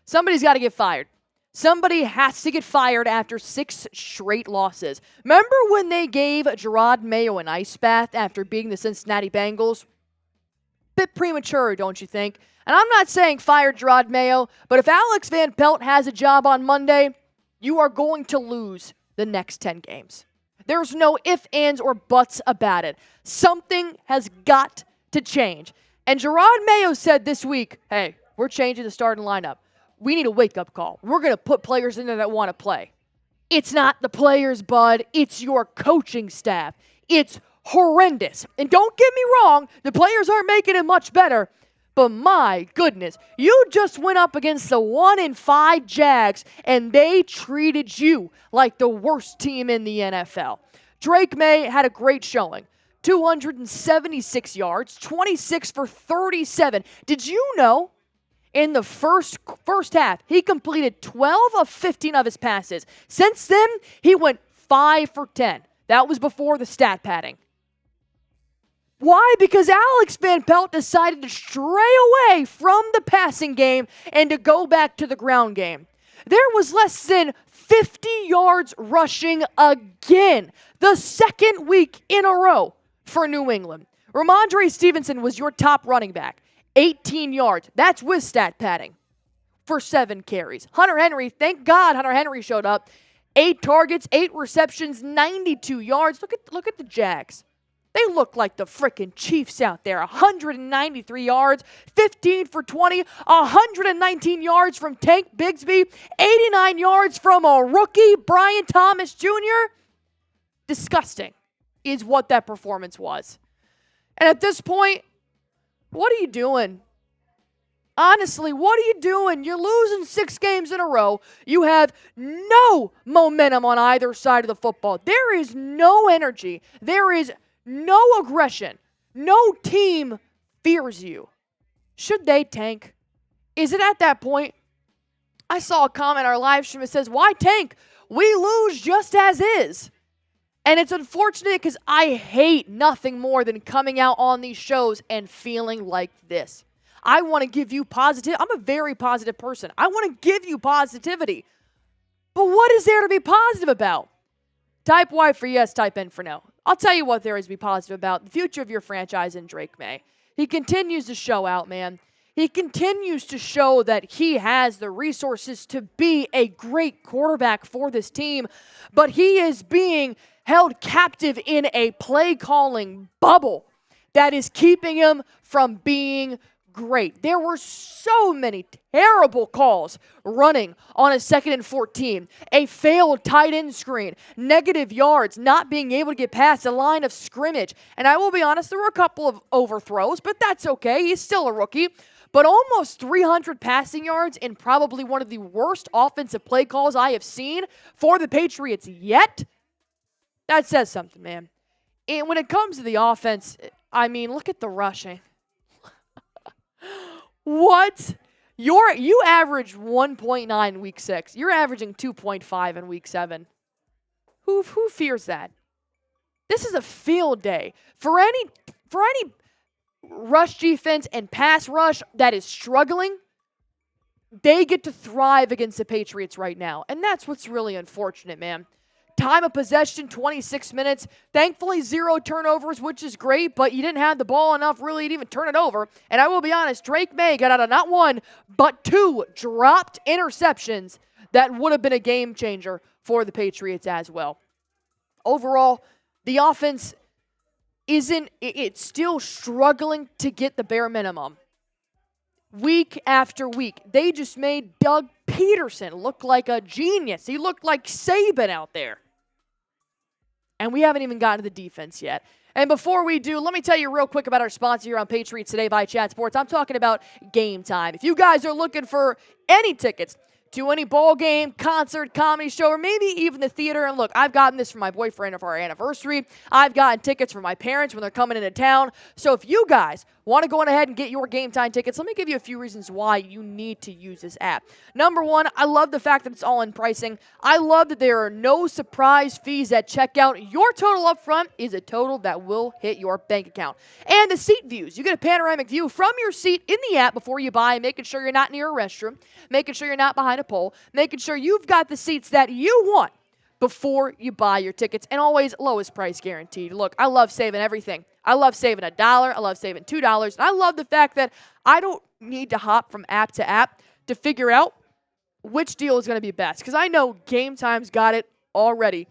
Somebody's got to get fired. Somebody has to get fired after 6 straight losses. Remember when they gave Gerard Mayo an ice bath after beating the Cincinnati Bengals? Bit premature, don't you think? And I'm not saying fire Gerard Mayo, but if Alex Van Pelt has a job on Monday, you are going to lose the next 10 games. There's no ifs, ands, or buts about it. Something has got to change. And Gerard Mayo said this week, hey, we're changing the starting lineup. We need a wake-up call. We're going to put players in there that want to play. It's not the players, bud. It's your coaching staff. It's horrendous. And don't get me wrong, the players aren't making it much better. But my goodness, you just went up against the 1-5 Jags, and they treated you like the worst team in the NFL. Drake Maye had a great showing. 276 yards, 26 for 37. Did you know in the first half, he completed 12 of 15 of his passes? Since then, he went 5 for 10. That was before the stat padding. Why? Because Alex Van Pelt decided to stray away from the passing game and to go back to the ground game. There was less than 50 yards rushing again, the second week in a row for New England. Ramondre Stevenson was your top running back. 18 yards. That's with stat padding for 7 carries. Hunter Henry, thank God Hunter Henry showed up. 8 targets, 8 receptions, 92 yards. Look at the Jags. They look like the frickin' Chiefs out there. 193 yards, 15 for 20, 119 yards from Tank Bigsby, 89 yards from a rookie, Brian Thomas Jr. Disgusting is what that performance was. And at this point, what are you doing? Honestly, what are you doing? You're losing 6 games in a row. You have no momentum on either side of the football. There is no energy. There is no aggression. No team fears you. Should they tank? Is it at that point? I saw a comment on our live stream that says, why tank? We lose just as is. And it's unfortunate because I hate nothing more than coming out on these shows and feeling like this. I want to give you positive. I'm a very positive person. I want to give you positivity. But what is there to be positive about? Type Y for yes, type N for no. I'll tell you what there is to be positive about. The future of your franchise in Drake Maye. He continues to show out, man. He continues to show that he has the resources to be a great quarterback for this team. But he is being held captive in a play-calling bubble that is keeping him from being great. There were so many terrible calls running on a 2nd and 14, a failed tight end screen, negative yards, not being able to get past the line of scrimmage. And I will be honest, there were a couple of overthrows, but that's okay. He's still a rookie. But almost 300 passing yards in probably one of the worst offensive play calls I have seen for the Patriots yet. That says something, man. And when it comes to the offense, I mean, look at the rushing. What? You averaged 1.9 in week 6. You're averaging 2.5 in week 7. Who fears that? This is a field day. For any rush defense and pass rush that is struggling, they get to thrive against the Patriots right now. And that's what's really unfortunate, man. Time of possession, 26 minutes. Thankfully, 0 turnovers, which is great, but you didn't have the ball enough really to even turn it over. And I will be honest, Drake Maye got out of not 1, but 2 dropped interceptions that would have been a game changer for the Patriots as well. Overall, the offense it's still struggling to get the bare minimum. Week after week, they just made Doug Peterson look like a genius. He looked like Saban out there. And we haven't even gotten to the defense yet. And before we do, let me tell you real quick about our sponsor here on Patriots Today by Chat Sports. I'm talking about Game Time. If you guys are looking for any tickets to any ball game, concert, comedy show, or maybe even the theater. And look, I've gotten this from my boyfriend for our anniversary. I've gotten tickets for my parents when they're coming into town. So if you guys want to go on ahead and get your Game Time tickets, let me give you a few reasons why you need to use this app. Number one, I love the fact that it's all in pricing. I love that there are no surprise fees at checkout. Your total up front is a total that will hit your bank account. And the seat views. You get a panoramic view from your seat in the app before you buy, making sure you're not near a restroom, making sure you're not behind a pole, making sure you've got the seats that you want before you buy your tickets, and always lowest price guaranteed. Look, I love saving everything. I love saving $1. I love saving $2. And I love the fact that I don't need to hop from app to app to figure out which deal is going to be best, because I know Game Time's got it already.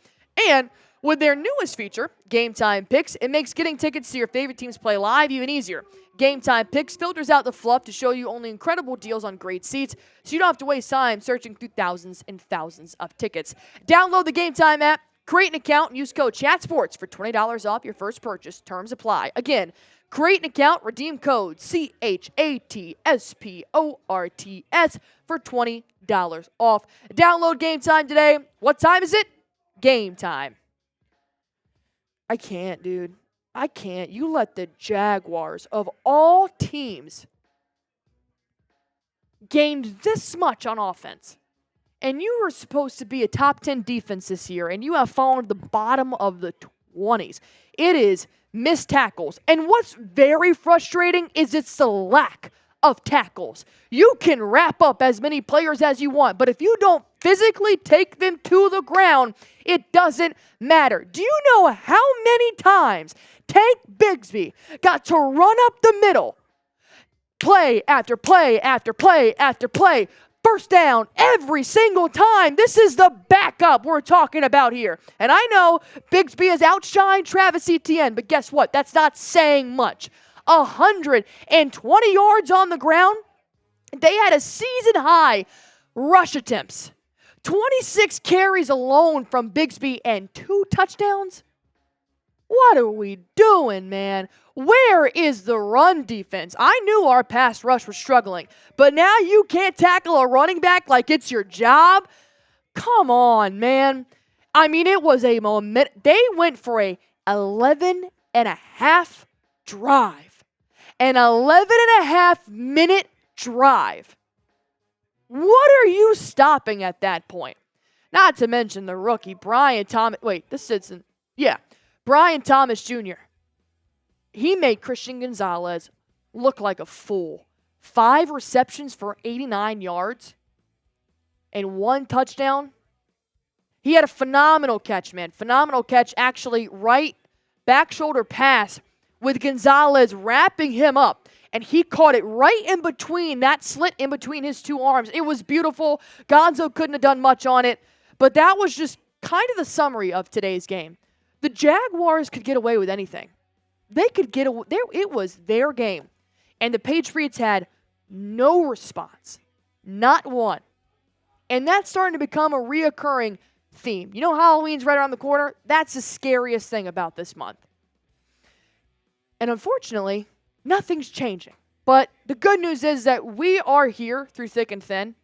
And with their newest feature, Game Time Picks, it makes getting tickets to your favorite teams play live even easier. Game Time Picks filters out the fluff to show you only incredible deals on great seats, so you don't have to waste time searching through thousands and thousands of tickets. Download the Game Time app, create an account, and use code CHATSPORTS for $20 off your first purchase. Terms apply. Again, create an account, redeem code CHATSPORTS for $20 off. Download Game Time today. What time is it? Game time. I can't, dude. I can't. You let the Jaguars, of all teams, gain this much on offense. And you were supposed to be a top 10 defense this year, and you have fallen to the bottom of the 20s. It is missed tackles. And what's very frustrating is it's the lack of tackles. You can wrap up as many players as you want, but if you don't physically take them to the ground, it doesn't matter. Do you know how many times Tank Bigsby got to run up the middle, play after play after play after play, first down every single time? This is the backup we're talking about here. And I know Bigsby has outshined Travis Etienne, but guess what? That's not saying much. 120 yards on the ground. They had a season-high rush attempts. 26 carries alone from Bigsby and 2 touchdowns? What are we doing, man? Where is the run defense? I knew our pass rush was struggling, but now you can't tackle a running back like it's your job? Come on, man. I mean, it was a moment. They went for a 11-and-a-half drive. An 11-and-a-half-minute drive. What are you stopping at that point? Not to mention the rookie, Brian Thomas. Wait, this isn't. Yeah, Brian Thomas Jr. He made Christian Gonzalez look like a fool. 5 receptions for 89 yards and 1 touchdown. He had a phenomenal catch, man. Phenomenal catch, actually, right back shoulder pass with Gonzalez wrapping him up. And he caught it right in between, that slit in between his 2 arms. It was beautiful. Gonzo couldn't have done much on it. But that was just kind of the summary of today's game. The Jaguars could get away with anything. They could get away. It was their game. And the Patriots had no response. Not one. And that's starting to become a reoccurring theme. You know Halloween's right around the corner? That's the scariest thing about this month. And unfortunately, nothing's changing. But the good news is that we are here through thick and thin.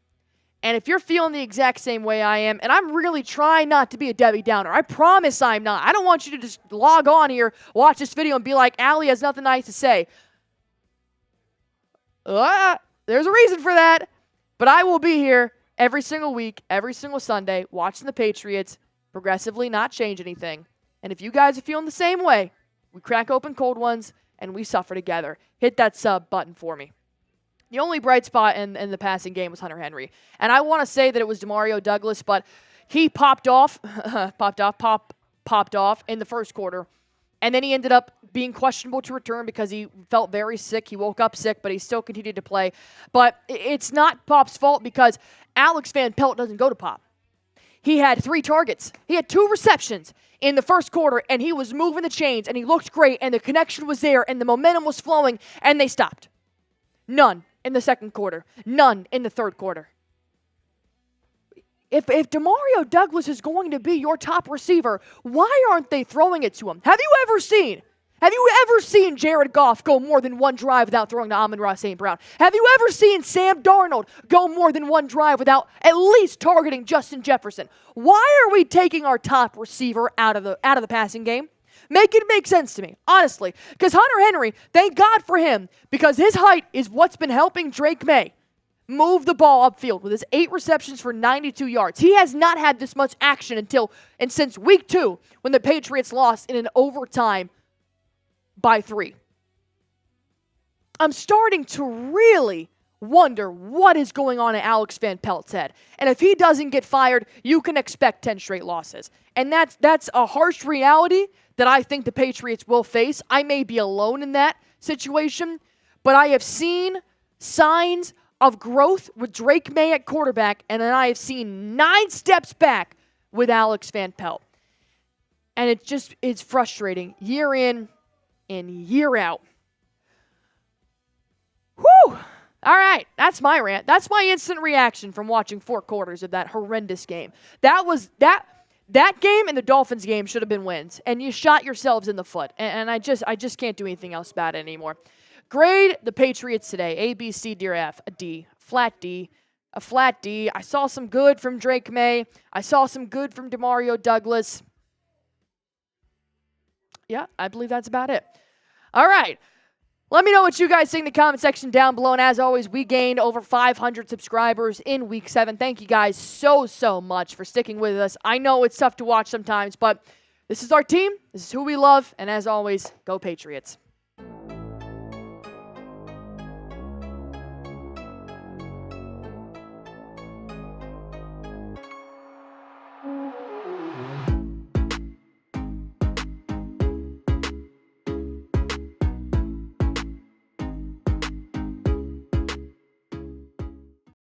And if you're feeling the exact same way I am, and I'm really trying not to be a Debbie Downer, I promise I'm not. I don't want you to just log on here, watch this video, and be like, Allie has nothing nice to say. There's a reason for that. But I will be here every single week, every single Sunday, watching the Patriots progressively not change anything. And if you guys are feeling the same way, we crack open cold ones, and we suffer together. Hit that sub button for me. The only bright spot in the passing game was Hunter Henry. And I want to say that it was Demario Douglas, but he popped off in the first quarter. And then he ended up being questionable to return because he felt very sick. He woke up sick, but he still continued to play. But it's not Pop's fault because Alex Van Pelt doesn't go to Pop. He had 3 targets. He had 2 receptions in the first quarter, and he was moving the chains, and he looked great, and the connection was there, and the momentum was flowing, and they stopped. None in the second quarter. None in the third quarter. If Demario Douglas is going to be your top receiver, why aren't they throwing it to him? Have you ever seen Have you ever seen Jared Goff go more than one drive without throwing to Amon-Ra St. Brown? Have you ever seen Sam Darnold go more than one drive without at least targeting Justin Jefferson? Why are we taking our top receiver out of the passing game? Make it make sense to me, honestly. Because Hunter Henry, thank God for him, because his height is what's been helping Drake Maye move the ball upfield with his 8 receptions for 92 yards. He has not had this much action since week 2 when the Patriots lost in an overtime by 3. I'm starting to really wonder what is going on in Alex Van Pelt's head. And if he doesn't get fired, you can expect 10 straight losses. And that's a harsh reality that I think the Patriots will face. I may be alone in that situation, but I have seen signs of growth with Drake Maye at quarterback, and then I have seen 9 steps back with Alex Van Pelt. And it's frustrating year in and year out. Whew! All right, that's my rant. That's my instant reaction from watching 4 quarters of that horrendous game. That game and the Dolphins game should have been wins, and you shot yourselves in the foot. And I just can't do anything else about it anymore. Grade the Patriots today. A, B, C, D, or F. A D. Flat D. A flat D. I saw some good from Drake Maye. I saw some good from Demario Douglas. Yeah, I believe that's about it. All right. Let me know what you guys think in the comment section down below. And as always, we gained over 500 subscribers in week 7. Thank you guys so much for sticking with us. I know it's tough to watch sometimes, but this is our team. This is who we love. And as always, go Patriots.